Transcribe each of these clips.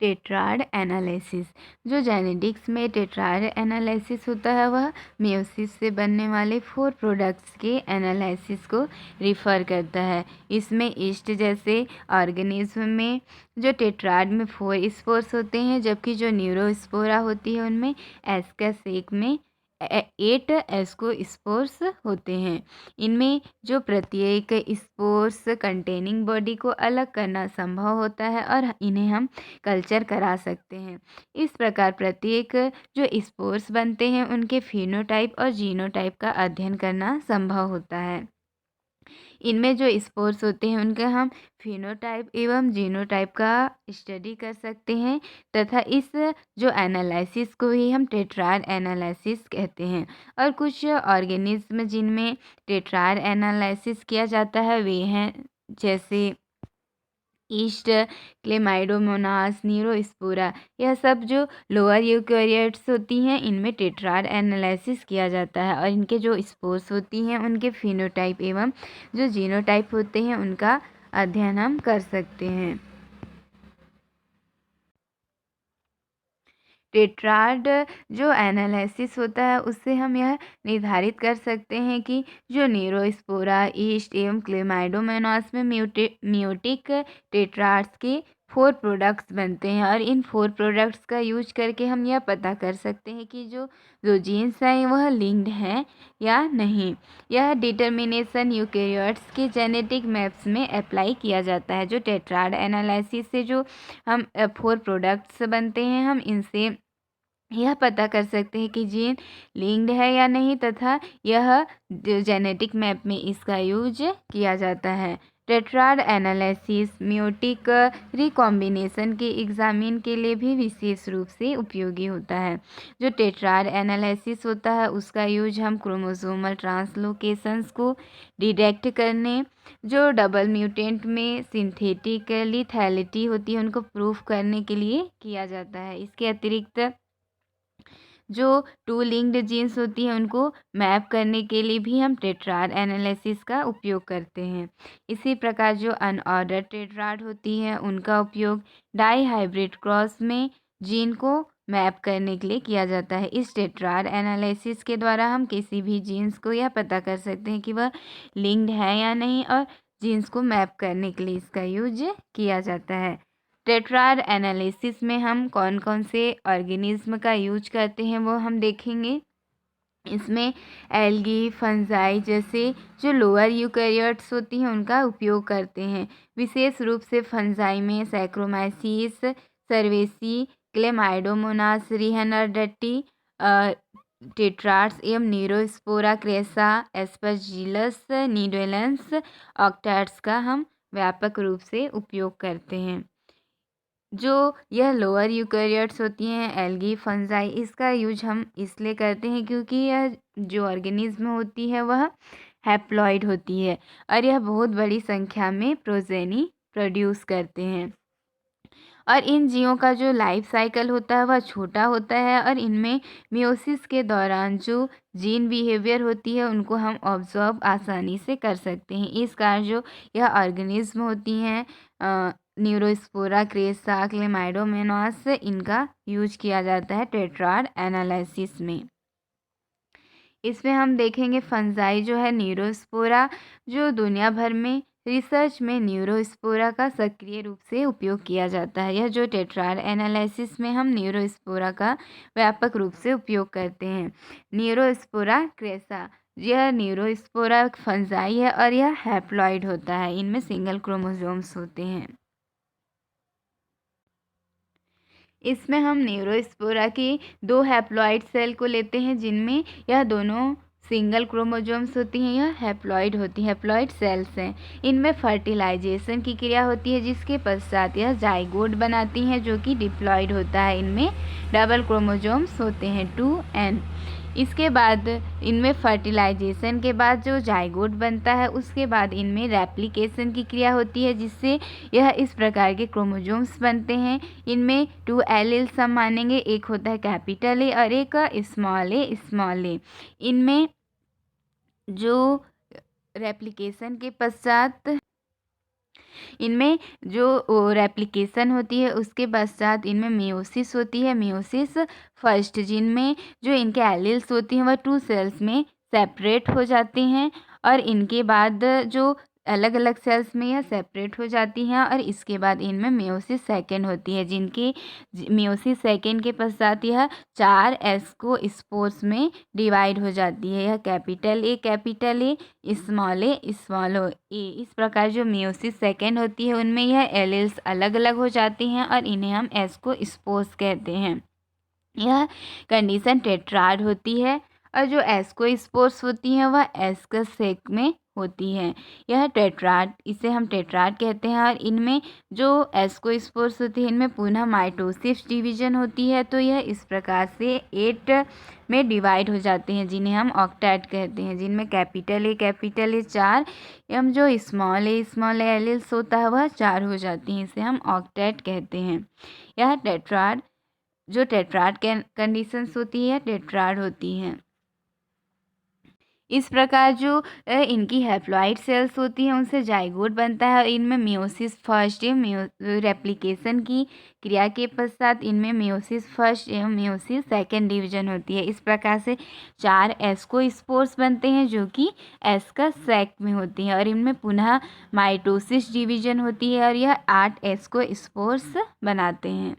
Tetrad analysis. जो genetics में tetrad analysis होता है वह मेयोसिस से बनने वाले 4 प्रोडक्ट्स के एनालिसिस को रिफ़र करता है। इसमें ईस्ट जैसे ऑर्गेनिज्म में जो टेट्राड में 4 स्पोर्स होते हैं, जबकि जो न्यूरोस्पोरा होती है उनमें एस्केसेक में 8 एस्कोस्पोर्स होते हैं। इनमें जो प्रत्येक स्पोर्स कंटेनिंग बॉडी को अलग करना संभव होता है और इन्हें हम कल्चर करा सकते हैं। इस प्रकार प्रत्येक जो स्पोर्स बनते हैं उनके फिनोटाइप और जीनोटाइप का अध्ययन करना संभव होता है। इनमें जो स्पोर्स होते हैं उनका हम फिनोटाइप एवं जीनोटाइप का स्टडी कर सकते हैं तथा इस जो एनालिसिस को ही हम टेट्राड एनालिसिस कहते हैं। और कुछ ऑर्गेनिज्म जिनमें टेट्राड एनालिसिस किया जाता है वे हैं जैसे ईस्ट, क्लेमाइडोमोनास, न्यूरोस्पोरा। यह सब जो लोअर यूकेरियोट्स होती हैं इनमें टेट्राड एनालिसिस किया जाता है और इनके जो स्पोर्स होती हैं उनके फिनोटाइप एवं जो जीनोटाइप होते हैं उनका अध्ययन हम कर सकते हैं। टेट्राड जो एनालिसिस होता है उससे हम यह निर्धारित कर सकते हैं कि जो न्यूरोस्पोरा, ईस्ट एवं क्लेमाइडोमोनास में मियोटिक टेट्राड्स के 4 प्रोडक्ट्स बनते हैं और इन 4 प्रोडक्ट्स का यूज करके हम यह पता कर सकते हैं कि जो जो जीन्स हैं वह लिंक्ड हैं या नहीं। यह डिटर्मिनेशन यूकेरियोट्स के जेनेटिक मैप्स में अप्लाई किया जाता है। जो टेट्राड एनालिसिस से जो हम 4 प्रोडक्ट्स बनते हैं हम इनसे यह पता कर सकते हैं कि जीन लिंक्ड है या नहीं तथा यह जेनेटिक मैप में इसका यूज किया जाता है। टेट्राड एनालिसिस मियोटिक रिकॉम्बिनेशन के एग्जामिन के लिए भी विशेष रूप से उपयोगी होता है। जो टेट्राड एनालिसिस होता है उसका यूज हम क्रोमोसोमल ट्रांसलोकेशंस को डिटेक्ट करने, जो डबल म्यूटेंट में सिंथेटिक लिथैलिटी होती है उनको प्रूफ करने के लिए किया जाता है। इसके अतिरिक्त जो 2 लिंक्ड जीन्स होती हैं उनको मैप करने के लिए भी हम टेट्राड एनालिसिस का उपयोग करते हैं। इसी प्रकार जो अनऑर्डर टेट्राड होती हैं उनका उपयोग डाई हाइब्रिड क्रॉस में जीन को मैप करने के लिए किया जाता है। इस टेट्राड एनालिसिस के द्वारा हम किसी भी जीन्स को यह पता कर सकते हैं कि वह लिंक्ड है या नहीं और जीन्स को मैप करने के लिए इसका यूज किया जाता है। टेट्राड एनालिसिस में हम कौन कौन से ऑर्गेनिज्म का यूज करते हैं वो हम देखेंगे। इसमें एल्गी, फंजाई जैसे जो लोअर यूकेरियोट्स होती हैं उनका उपयोग करते हैं। विशेष रूप से फंजाई में सैक्रोमाइसीस, सर्वेसी, क्लेमाइडोमोनास, रिहनरडटी टेट्राड्स एवं न्यूरोस्पोरा, क्रेसा, एस्परजिलस, निडोलेंस, ऑक्टैट्स का हम व्यापक रूप से उपयोग करते हैं। जो यह लोअर यूकेरियोट्स होती हैं एल्गी, फंजाई, इसका यूज हम इसलिए करते हैं क्योंकि यह जो ऑर्गेनिज्म होती है वह हैप्लॉइड होती है और यह बहुत बड़ी संख्या में प्रोजेनी प्रोड्यूस करते हैं और इन जीवों का जो लाइफ साइकिल होता है वह छोटा होता है और इनमें मियोसिस के दौरान जो जीन बिहेवियर होती है उनको हम ऑब्जर्व आसानी से कर सकते हैं। इस कारण जो यह ऑर्गेनिज्म होती हैं न्यूरोस्पोरा, क्रेसा, क्लेमाइडोमोनास इनका यूज किया जाता है टेट्राड एनालिसिस में। इसमें हम देखेंगे फंजाई जो है न्यूरोस्पोरा, जो दुनिया भर में रिसर्च में न्यूरोस्पोरा का सक्रिय रूप से उपयोग किया जाता है। यह जो टेट्राड एनालिसिस में हम न्यूरोस्पोरा का व्यापक रूप से उपयोग करते हैं। न्यूरोस्पोरा क्रेसा, यह न्यूरोस्पोरा फंजाई है और यह हैप्लॉइड होता है, इनमें सिंगल क्रोमोसोम्स होते हैं। इसमें हम न्यूरोस्पोरा की 2 हैप्लॉइड सेल को लेते हैं जिनमें यह दोनों सिंगल क्रोमोसोम्स होती हैं, यह हैप्लॉइड होती हैं, हैप्लॉइड सेल्स हैं। इनमें फर्टिलाइजेशन की क्रिया होती है जिसके पश्चात यह जाइगोट बनाती हैं जो कि डिप्लॉइड होता है। इनमें डबल क्रोमोसोम्स होते हैं 2n। इसके बाद इनमें फर्टिलाइजेशन के बाद जो जाइगोट बनता है उसके बाद इनमें रेप्लिकेशन की क्रिया होती है जिससे यह इस प्रकार के क्रोमोसोम्स बनते हैं। इनमें 2 एलील्स हम मानेंगे, एक होता है कैपिटल ए और एक स्मॉल ए स्मॉल ए। इनमें जो रेप्लिकेशन के पश्चात इनमें जो रेप्लिकेशन होती है उसके पश्चात इनमें मेयोसिस होती है, मेयोसिस फर्स्ट, जिनमें जो इनके एलील्स होती हैं वह 2 सेल्स में सेपरेट हो जाते हैं और इनके बाद जो अलग अलग सेल्स में यह सेपरेट हो जाती हैं और इसके बाद इनमें मेयोसिस सेकेंड होती है, जिनकी मेयोसिस सेकेंड के पश्चात यह 4 एस्को स्पोर्स में डिवाइड हो जाती है। यह कैपिटल ए, स्मॉल ए। इस प्रकार जो मेयोसिस सेकेंड होती है उनमें यह एलील्स अलग अलग हो जाती हैं और इन्हें हम एस्को स्पोर्स कहते हैं। यह कंडीशन टेट्राड होती है और जो एस्कोस्पोर्स होती हैं वह एस्कस सेक में होती हैं। यह टेट्राड, इसे हम टेट्राड कहते हैं और इनमें जो एस्कोस्पोर्स होती है इनमें पुनः माइटोसिस डिवीजन होती है, तो यह इस प्रकार से 8 में डिवाइड हो जाते हैं, जिन्हें हम ऑक्टेट कहते हैं, जिनमें कैपिटल ए 4 एवं जो स्मॉल ए एलिल्स होता है वह 4 हो जाती हैं, इसे हम ऑक्टेट कहते हैं। यह टेट्राड, जो टेट्राड कंडीशंस होती है टेट्राड होती हैं। इस प्रकार जो इनकी हैप्लॉइड सेल्स होती हैं उनसे जाइगोट बनता है और इनमें मेयोसिस फर्स्ट एवं रेप्लिकेशन की क्रिया के पश्चात इनमें मेयोसिस फर्स्ट एवं मेयोसिस सेकेंड डिवीजन होती है। इस प्रकार से 4 एस्कोस्पोर्स बनते हैं जो कि एस्कस सैक में होती हैं और इनमें पुनः माइटोसिस डिवीजन होती है और यह 8 एस्कोस्पोर्स बनाते हैं।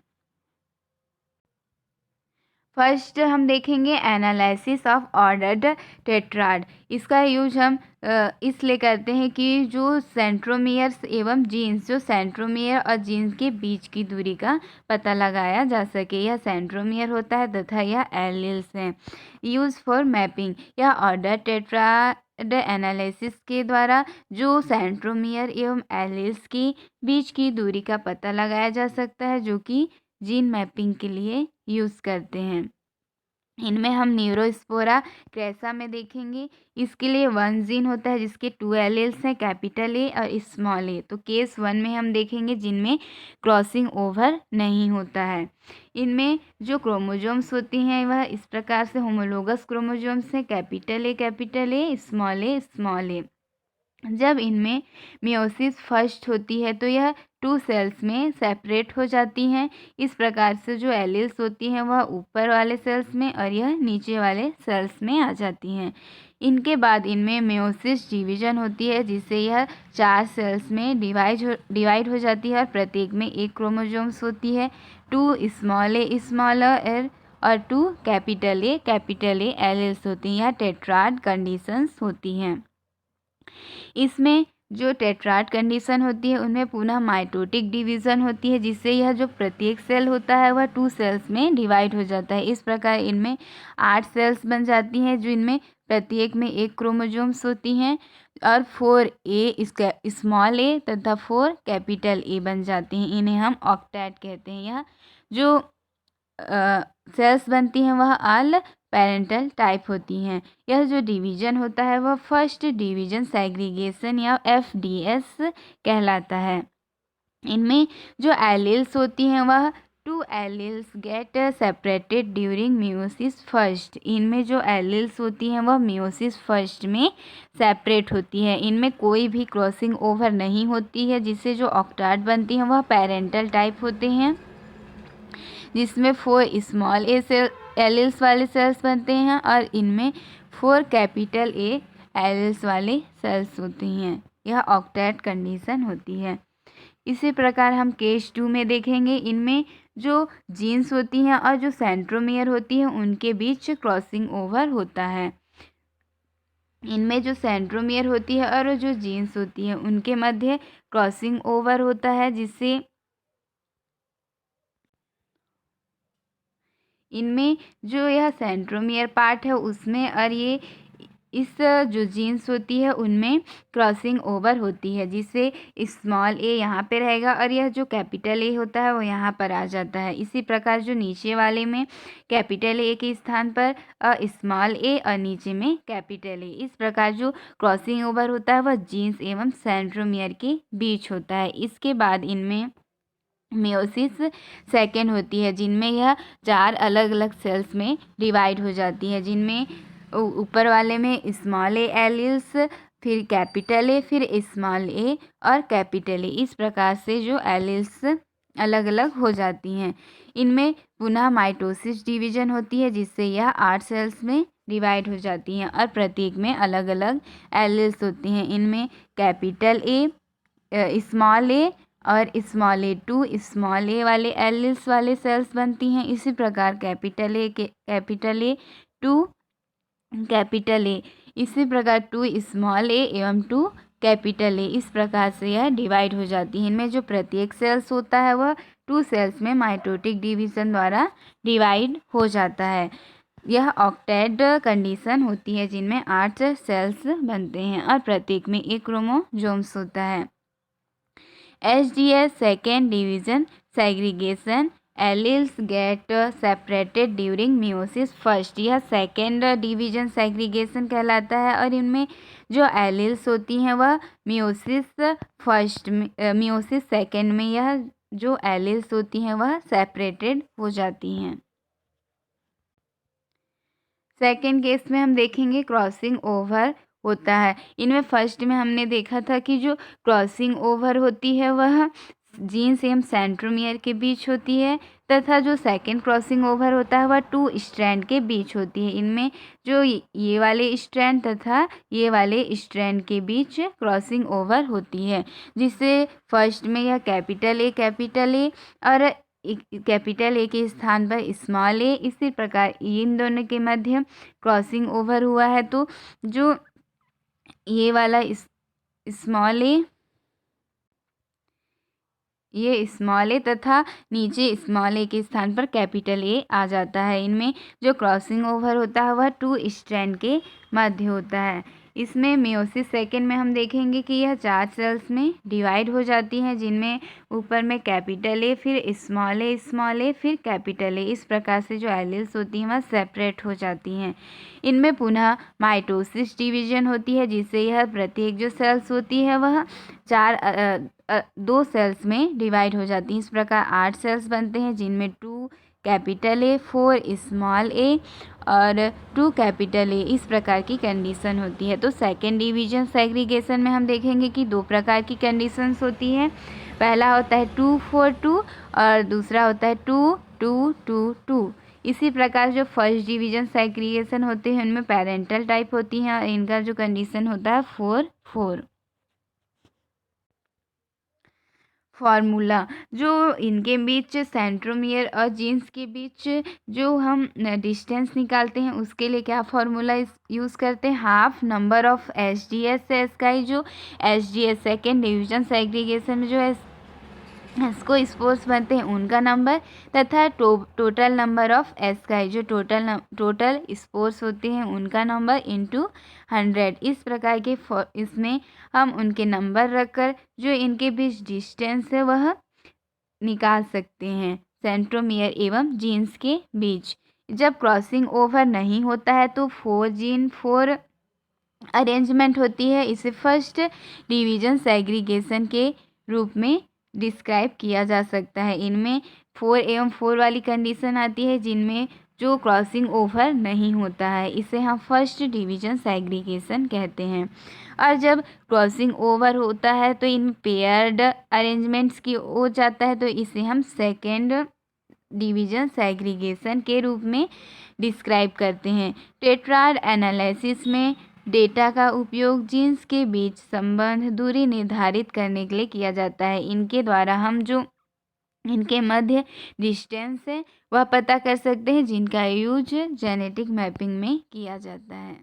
फर्स्ट हम देखेंगे एनालिसिस ऑफ ऑर्डर्ड टेट्राड। इसका यूज हम इसलिए करते हैं कि जो सेंट्रोमियर्स एवं जीन्स, जो सेंट्रोमियर और जीन्स के बीच की दूरी का पता लगाया जा सके। यह सेंट्रोमियर होता है तथा यह एलील्स हैं। यूज फॉर मैपिंग, यह ऑर्डर टेट्राड एनालिसिस के द्वारा जो सेंट्रोमियर एवं एलील्स के बीच की दूरी का पता लगाया जा सकता है, जो कि जीन मैपिंग के लिए यूज़ करते हैं। इनमें हम न्यूरोस्पोरा क्रेसा में देखेंगे। इसके लिए 1 जीन होता है जिसके 2 एलील्स हैं, कैपिटल ए और स्मॉल ए। तो केस 1 में हम देखेंगे जिनमें क्रॉसिंग ओवर नहीं होता है। इनमें जो क्रोमोजोम्स होती हैं वह इस प्रकार से होमोलोगस क्रोमोजोम्स हैं, कैपिटल ए, स्मॉल ए। जब इनमें मियोसिस फर्स्ट होती है तो यह 2 सेल्स में सेपरेट हो जाती हैं। इस प्रकार से जो एलील्स होती हैं वह ऊपर वाले सेल्स में और यह नीचे वाले सेल्स में आ जाती हैं। इनके बाद इनमें मेयोसिस डिवीजन होती है जिससे यह 4 सेल्स में डिवाइड हो जाती है और प्रत्येक में एक क्रोमोजोम्स होती है। 2 स्मॉल और 2 कैपिटल ए एलील्स होती हैं। यह टेट्राड कंडीशंस होती हैं। इसमें जो टेट्राड कंडीशन होती है उनमें पुनः माइटोटिक डिवीज़न होती है जिससे यह जो प्रत्येक सेल होता है वह 2 सेल्स में डिवाइड हो जाता है। इस प्रकार इनमें 8 सेल्स बन जाती हैं जिनमें प्रत्येक में एक क्रोमोजोम्स होती हैं और 4 स्मॉल ए तथा 4 कैपिटल ए बन जाती हैं। इन्हें हम ऑक्टेट कहते हैं। यह जो सेल्स बनती हैं वह ऑल पेरेंटल टाइप होती हैं। यह जो डिवीजन होता है वह फर्स्ट डिवीजन सेग्रीगेशन या FDS कहलाता है। इनमें जो एलील्स होती हैं वह 2 alleles get separated during meiosis first. इनमें जो एलील्स होती हैं वह मियोसिस फर्स्ट में सेपरेट होती है। इनमें कोई भी क्रॉसिंग ओवर नहीं होती है जिससे जो ऑक्टाट बनती हैं वह पेरेंटल टाइप होते हैं जिसमें 4 स्मॉल ए एलील्स वाले सेल्स बनते हैं और इनमें 4 कैपिटल ए एलील्स वाले सेल्स होती हैं। यह ऑक्टेट कंडीशन होती है। इसी प्रकार हम केस 2 में देखेंगे। इनमें जो जीन्स होती हैं और जो सेंट्रोमियर होती है उनके बीच क्रॉसिंग ओवर होता है। इनमें जो सेंट्रोमियर होती है और जो जीन्स होती है उनके मध्य क्रॉसिंग ओवर होता है जिससे इनमें जो यह सेंट्रोमियर पार्ट है उसमें और ये इस जो जीन्स होती है उनमें क्रॉसिंग ओवर होती है जिससे स्मॉल ए यहाँ पे रहेगा और यह जो कैपिटल ए होता है वो यहाँ पर आ जाता है। इसी प्रकार जो नीचे वाले में कैपिटल ए के स्थान पर स्मॉल ए और नीचे में कैपिटल ए। इस प्रकार जो क्रॉसिंग ओवर होता है वह जीन्स एवं सेंट्रोमियर के बीच होता है। इसके बाद इनमें मियोसिस सेकेंड होती है जिनमें यह 4 अलग अलग सेल्स में डिवाइड हो जाती है, जिनमें ऊपर वाले में स्मॉल ए एलील्स फिर कैपिटल ए, फिर स्मॉल ए और कैपिटल ए। इस प्रकार से जो एलील्स अलग अलग हो जाती हैं। इनमें पुनः माइटोसिस डिवीजन होती है, जिससे यह 8 सेल्स में डिवाइड हो जाती हैं और प्रत्येक में अलग अलग एलील्स होती हैं। इनमें कैपिटल ए, स्मॉल ए और small a to small a वाले एलील्स वाले सेल्स बनती हैं। इसी प्रकार capital A to capital A, इसी प्रकार टू स्मॉल ए एवं टू कैपिटल ए, इस प्रकार से यह डिवाइड हो जाती है। इनमें जो प्रत्येक सेल्स होता है वह 2 सेल्स में माइटोटिक डिवीजन द्वारा डिवाइड हो जाता है। यह ऑक्टेट कंडीशन होती है, जिनमें 8 सेल्स बनते हैं और प्रत्येक में एक क्रोमोसोम्स होता है। HDS second division segregation, alleles get separated during meiosis first, यह सेकेंड डिवीजन सेग्रीगेशन कहलाता है और इनमें जो एलील्स होती हैं वह मियोसिस सेकेंड में यह जो एलील्स होती हैं वह सेपरेटेड हो जाती हैं। सेकेंड केस में हम देखेंगे क्रॉसिंग ओवर होता है। इनमें फर्स्ट में हमने देखा था कि जो क्रॉसिंग ओवर होती है वह जीन्स एवं सेंट्रोमियर के बीच होती है, तथा जो सेकेंड क्रॉसिंग ओवर होता है वह 2 स्ट्रैंड के बीच होती है। इनमें जो ये वाले स्ट्रैंड तथा ये वाले स्ट्रैंड के बीच क्रॉसिंग ओवर होती है, जिससे फर्स्ट में यह कैपिटल ए और कैपिटल ए के स्थान पर स्मॉल ए, इसी प्रकार इन दोनों के मध्य क्रॉसिंग ओवर हुआ है तो जो ये वाला स्मॉल ए, ये स्मॉल ए तथा नीचे स्मॉल ए के स्थान पर कैपिटल ए आ जाता है। इनमें जो क्रॉसिंग ओवर होता है वह 2 स्ट्रैंड के मध्य होता है। इसमें मियोसिस सेकेंड में हम देखेंगे कि यह 4 सेल्स में डिवाइड हो जाती हैं, जिनमें ऊपर में कैपिटल ए, फिर स्मॉल ए, फिर कैपिटल ए, इस प्रकार से जो एलील्स होती हैं वह सेपरेट हो जाती हैं। इनमें पुनः माइटोसिस डिवीजन होती है, जिससे यह प्रत्येक जो सेल्स होती है वह 2 सेल्स में डिवाइड हो जाती हैं। इस प्रकार 8 सेल्स बनते हैं, जिनमें 2 कैपिटल ए, 4 स्मॉल ए और 2 कैपिटल ए, इस प्रकार की कंडीशन होती है। तो सेकेंड डिवीजन सेग्रीगेशन में हम देखेंगे कि 2 प्रकार की कंडीशंस होती हैं। पहला होता है 2-4-2 और दूसरा होता है 2-2-2-2। इसी प्रकार जो फर्स्ट डिवीजन सेग्रीगेशन होते हैं उनमें पेरेंटल टाइप होती हैं और इनका जो कंडीशन होता है 4-4। फार्मूला, जो इनके बीच सेंट्रोमियर और जीन्स के बीच जो हम डिस्टेंस निकालते हैं उसके लिए क्या फार्मूला यूज़ करते हैं, हाफ नंबर ऑफ HDS से इसका ही जो HDS सेकेंड डिवीजन सेग्रीगेशन में जो इसको स्पोर्स बनते हैं उनका नंबर तथा टोटल नंबर ऑफ एस का जो टोटल स्पोर्स होते हैं उनका नंबर इंटू 100। इस प्रकार के इसमें हम उनके नंबर रखकर जो इनके बीच डिस्टेंस है वह निकाल सकते हैं सेंट्रोमियर एवं जीन्स के बीच। जब क्रॉसिंग ओवर नहीं होता है तो 4 जीन 4 अरेंजमेंट होती है। इसे फर्स्ट डिवीजन सेग्रीगेशन के रूप में डिस्क्राइब किया जा सकता है। इनमें 4 एवं 4 वाली कंडीशन आती है, जिनमें जो क्रॉसिंग ओवर नहीं होता है, इसे हम फर्स्ट डिवीजन सेग्रीगेशन कहते हैं। और जब क्रॉसिंग ओवर होता है तो इन पेयर्ड अरेंजमेंट्स की हो जाता है, तो इसे हम सेकेंड डिवीजन सेग्रीगेशन के रूप में डिस्क्राइब करते हैं। टेट्राड एनालिसिस में डेटा का उपयोग जीन्स के बीच संबंध दूरी निर्धारित करने के लिए किया जाता है। इनके द्वारा हम जो इनके मध्य डिस्टेंस है वह पता कर सकते हैं, जिनका यूज जेनेटिक मैपिंग में किया जाता है।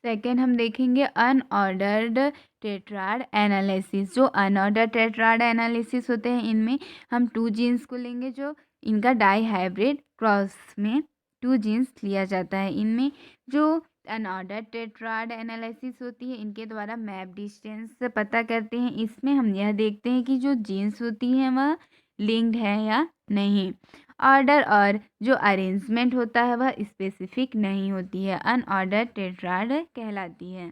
सेकेंड हम देखेंगे अनऑर्डर्ड टेट्राड एनालिसिस। जो अनऑर्डर्ड टेट्राड एनालिसिस होते हैं इनमें हम 2 जीन्स को लेंगे, जो इनका डाई हाइब्रिड क्रॉस में 2 जीन्स लिया जाता है। इनमें जो अनऑर्डर्ड टेट्राड एनालिसिस होती है इनके द्वारा मैप डिस्टेंस पता करते हैं। इसमें हम यह देखते हैं कि जो जीन्स होती हैं वह लिंक्ड है या नहीं। ऑर्डर और जो अरेंजमेंट होता है वह स्पेसिफिक नहीं होती है, अनऑर्डर टेट्राड कहलाती है।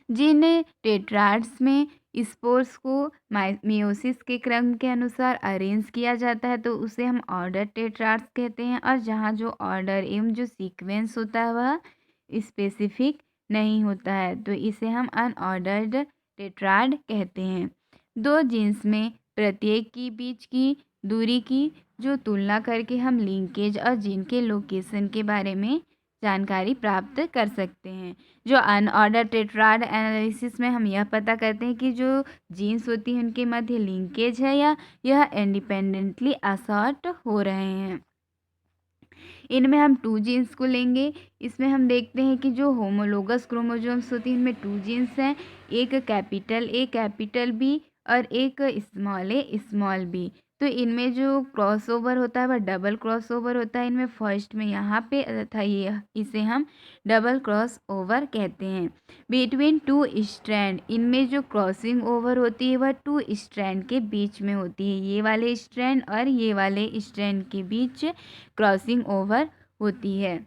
जिन टेट्राड्स में स्पोर्स को मियोसिस के क्रम के अनुसार अरेंज किया जाता है तो उसे हम ऑर्डर टेट्राड्स कहते हैं, और जहाँ जो ऑर्डर एवं जो सीक्वेंस होता है वह स्पेसिफिक नहीं होता है, तो इसे हम अनऑर्डर्ड टेट्राड कहते हैं। दो जीन्स में प्रत्येक की बीच की दूरी की जो तुलना करके हम लिंकेज और जीन के लोकेशन के बारे में जानकारी प्राप्त कर सकते हैं। जो अनऑर्डर टेट्राड एनालिसिस में हम यह पता करते हैं कि जो जीन्स होती हैं उनके मध्य लिंकेज है या यह इंडिपेंडेंटली असॉर्ट हो रहे हैं। इनमें हम 2 जीन्स को लेंगे। इसमें हम देखते हैं कि जो होमोलोगस क्रोमोसोम्स होती हैं इनमें 2 जीन्स हैं, एक कैपिटल ए कैपिटल बी और एक स्मॉल ए स्मॉल बी। तो इनमें जो क्रॉसओवर होता है वह डबल क्रॉसओवर होता है इनमें, फर्स्ट में यहाँ पे तथा ये इसे हम डबल क्रॉस ओवर कहते हैं। बिटवीन 2 स्ट्रैंड, इनमें जो क्रॉसिंग ओवर होती है वह 2 स्ट्रैंड के बीच में होती है। ये वाले स्ट्रैंड और ये वाले स्ट्रैंड के बीच क्रॉसिंग ओवर होती है।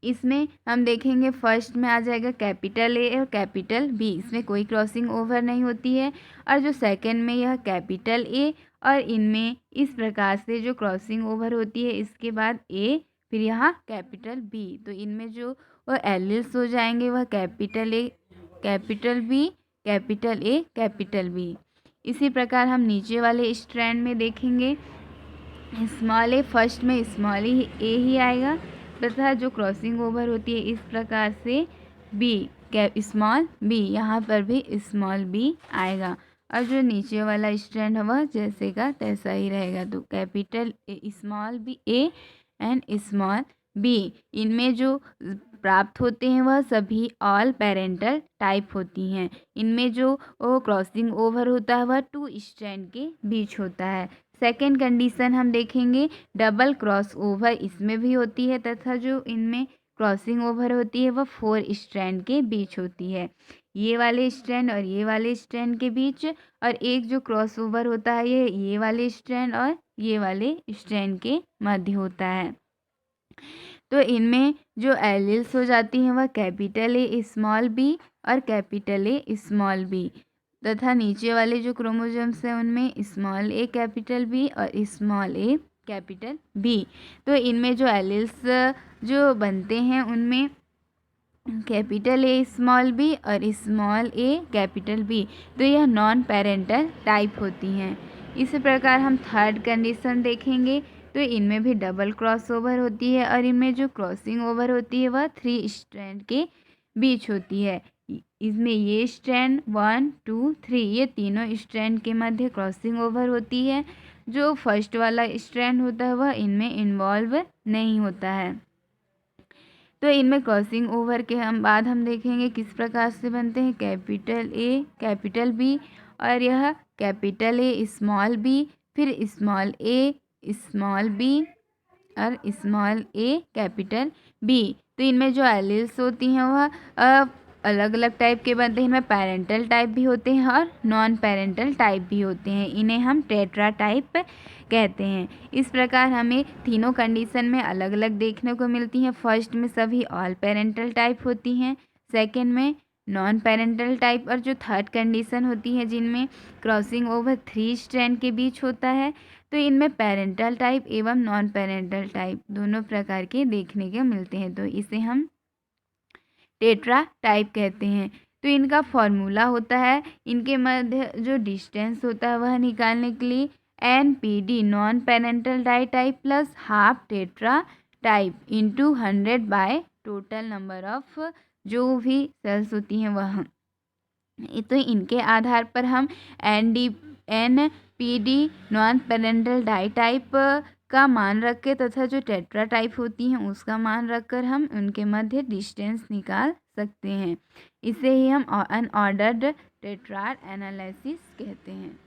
इसमें हम देखेंगे फर्स्ट में आ जाएगा कैपिटल ए और कैपिटल बी, इसमें कोई क्रॉसिंग ओवर नहीं होती है। और जो सेकंड में यह कैपिटल ए और इनमें इस प्रकार से जो क्रॉसिंग ओवर होती है, इसके बाद ए फिर यहाँ कैपिटल बी, तो इनमें जो वो एलिल्स हो जाएंगे वह capital A capital B capital A capital B. इसी प्रकार हम नीचे वाले स्ट्रैंड में देखेंगे, स्मॉल ए फर्स्ट में स्मॉल ए ही आएगा तथा जो क्रॉसिंग ओवर होती है इस प्रकार से बी स्मॉल बी, यहाँ पर भी स्मॉल बी आएगा। और जो नीचे वाला स्ट्रैंड है वह जैसे का तैसा ही रहेगा, तो capital small b a and small b. इनमें जो प्राप्त होते हैं वह सभी ऑल पेरेंटल टाइप होती हैं। इनमें जो क्रॉसिंग ओवर होता है वह 2 स्ट्रैंड के बीच होता है। सेकेंड कंडीशन हम देखेंगे डबल क्रॉस ओवर, इसमें भी होती है तथा जो इनमें क्रॉसिंग ओवर होती है वह 4 स्ट्रैंड के बीच होती है, ये वाले स्ट्रैंड और ये वाले स्ट्रैंड के बीच। और एक जो क्रॉस ओवर होता है ये वाले स्ट्रैंड और ये वाले स्ट्रैंड के मध्य होता है। तो इनमें जो एलिल्स हो जाती हैं वह कैपिटल ए स्मॉल बी और कैपिटल ए स्मॉल बी, तथा नीचे वाले जो क्रोमोसोम्स हैं उनमें स्मॉल ए कैपिटल बी और स्मॉल ए कैपिटल बी। तो इनमें जो एलिल्स जो बनते हैं उनमें कैपिटल ए स्मॉल बी और स्मॉल ए कैपिटल बी, तो यह नॉन पेरेंटल टाइप होती हैं। इसी प्रकार हम थर्ड कंडीशन देखेंगे, तो इनमें भी डबल क्रॉस ओवर होती है और इनमें जो क्रॉसिंग ओवर होती है वह 3 स्ट्रैंड के बीच होती है। इसमें ये स्ट्रैंड 1 2 3 ये तीनों स्ट्रैंड के मध्य क्रॉसिंग ओवर होती है। जो फर्स्ट वाला स्ट्रैंड होता है वह इनमें इन्वॉल्व नहीं होता है। तो इनमें क्रॉसिंग ओवर के बाद हम देखेंगे किस प्रकार से बनते हैं, कैपिटल ए कैपिटल बी और यह कैपिटल ए स्मॉल बी, फिर स्मॉल ए स्मॉल बी और स्मॉल ए कैपिटल बी। तो इनमें जो एलिल्स होती हैं वह अलग अलग टाइप के बनते हैं। इनमें पेरेंटल टाइप भी होते हैं और नॉन पेरेंटल टाइप भी होते हैं, इन्हें हम टेट्रा टाइप कहते हैं। इस प्रकार हमें तीनों कंडीशन में अलग अलग देखने को मिलती हैं। फर्स्ट में सभी ऑल पेरेंटल टाइप होती हैं, सेकंड में नॉन पेरेंटल टाइप और जो थर्ड कंडीशन होती है जिनमें क्रॉसिंग ओवर 3 स्ट्रैंड के बीच होता है, तो इनमें पेरेंटल टाइप एवं नॉन पेरेंटल टाइप दोनों प्रकार के देखने के मिलते हैं, तो इसे हम टेट्रा टाइप कहते हैं। तो इनका फॉर्मूला होता है, इनके मध्य जो डिस्टेंस होता है वह निकालने के लिए NPD non parental ditype plus half tetratype into 100 by total number of जो भी सेल्स होती हैं वह। तो इनके आधार पर हम NPD non parental ditype का मान रख के तथा जो टेट्रा टाइप होती हैं उसका मान रखकर हम उनके मध्य डिस्टेंस निकाल सकते हैं। इसे ही हम अनऑर्डर्ड टेट्राड एनालिसिस कहते हैं।